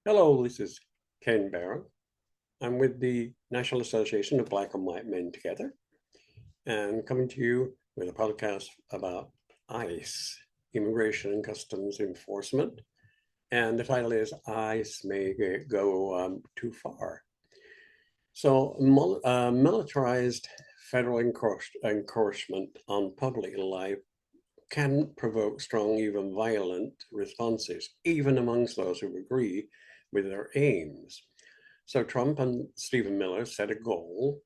Hello, this is Ken Barrow. I'm with the National Association of Black and White Men Together and coming to you with a podcast about ICE, Immigration and Customs Enforcement. And the title is ICE May Go Too Far. So, militarized federal encroachment on public life can provoke strong, even violent responses, even amongst those who agree with their aims. So Trump and Stephen Miller set a goal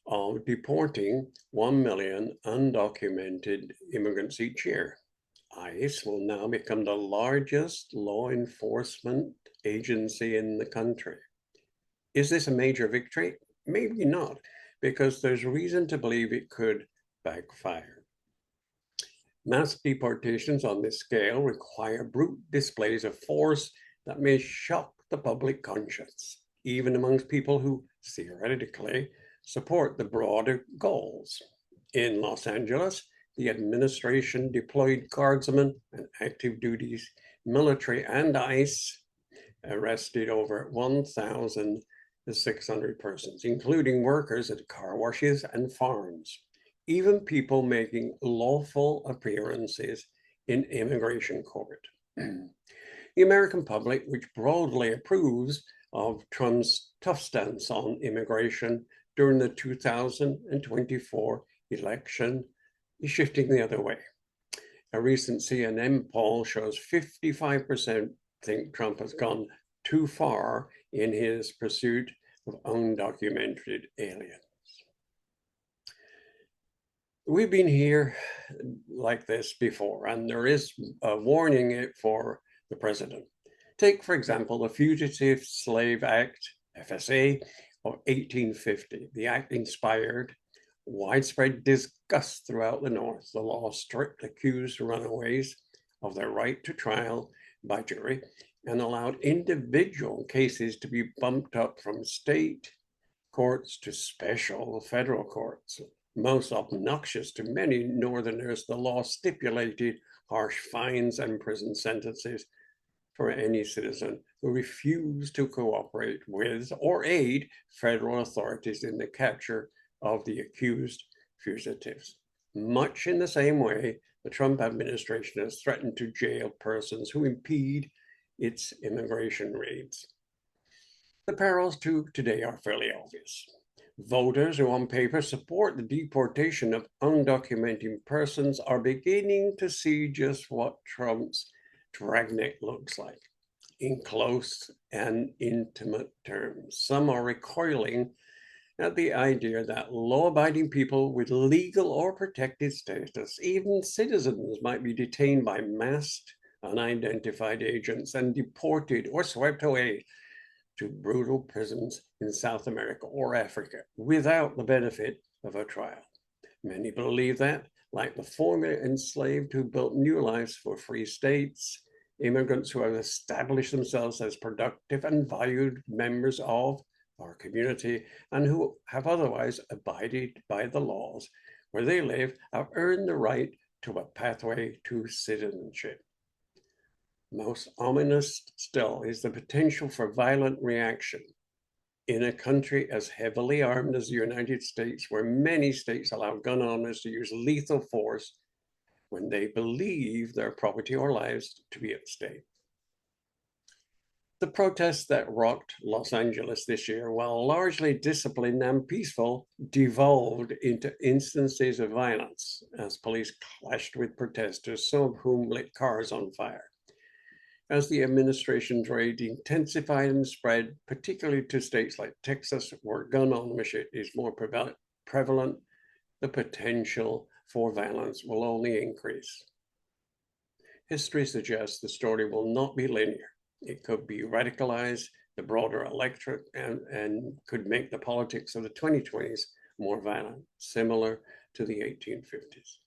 of deporting 1 million undocumented immigrants each year. ICE will now become the largest law enforcement agency in the country. Is this a major victory? Maybe not, because there's reason to believe it could backfire. Mass deportations on this scale require brute displays of force that may shock the public conscience, even amongst people who theoretically support the broader goals. In Los Angeles, the administration deployed guardsmen and active duties, military and ICE arrested over 1,600 persons, including workers at car washes and farms, even people making lawful appearances in immigration court. The American public, which broadly approves of Trump's tough stance on immigration during the 2024 election, is shifting the other way. A recent CNN poll shows 55% think Trump has gone too far in his pursuit of undocumented aliens. We've been here like this before, and there is a warning for the president. Take, for example, the Fugitive Slave Act, FSA, of 1850. The act inspired widespread disgust throughout the North. The law stripped accused runaways of their right to trial by jury and allowed individual cases to be bumped up from state courts to special federal courts. Most obnoxious to many Northerners, the law stipulated harsh fines and prison sentences for any citizen who refused to cooperate with or aid federal authorities in the capture of the accused fugitives. Much in the same way, the Trump administration has threatened to jail persons who impede its immigration raids. The perils to today are fairly obvious. Voters who on paper support the deportation of undocumented persons are beginning to see just what Trump's dragnet looks like in close and intimate terms. Some are recoiling at the idea that law-abiding people with legal or protected status, even citizens, might be detained by masked, unidentified agents and deported or swept away to brutal prisons in South America or Africa without the benefit of a trial. Many believe that, like the former enslaved who built new lives for free states, immigrants who have established themselves as productive and valued members of our community and who have otherwise abided by the laws where they live have earned the right to a pathway to citizenship. Most ominous still is the potential for violent reaction in a country as heavily armed as the United States, where many states allow gun owners to use lethal force when they believe their property or lives to be at stake. The protests that rocked Los Angeles this year, while largely disciplined and peaceful, devolved into instances of violence as police clashed with protesters, some of whom lit cars on fire. As the administration's raid intensified and spread, particularly to states like Texas, where gun ownership is more prevalent, the potential for violence will only increase. History suggests the story will not be linear. It could be radicalized, the broader electorate, and could make the politics of the 2020s more violent, similar to the 1850s.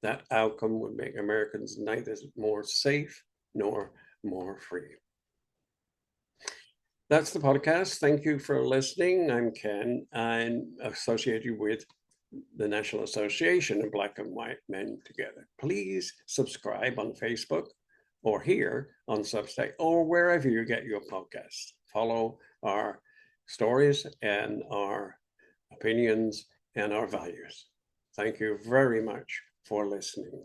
That outcome would make Americans neither more safe nor more free. That's the podcast. Thank you for listening. I'm Ken. I'm associated with the National Association of Black and White Men Together. Please subscribe on Facebook or here on Substack, or wherever you get your podcasts. Follow our stories and our opinions and our values. Thank you very much for listening.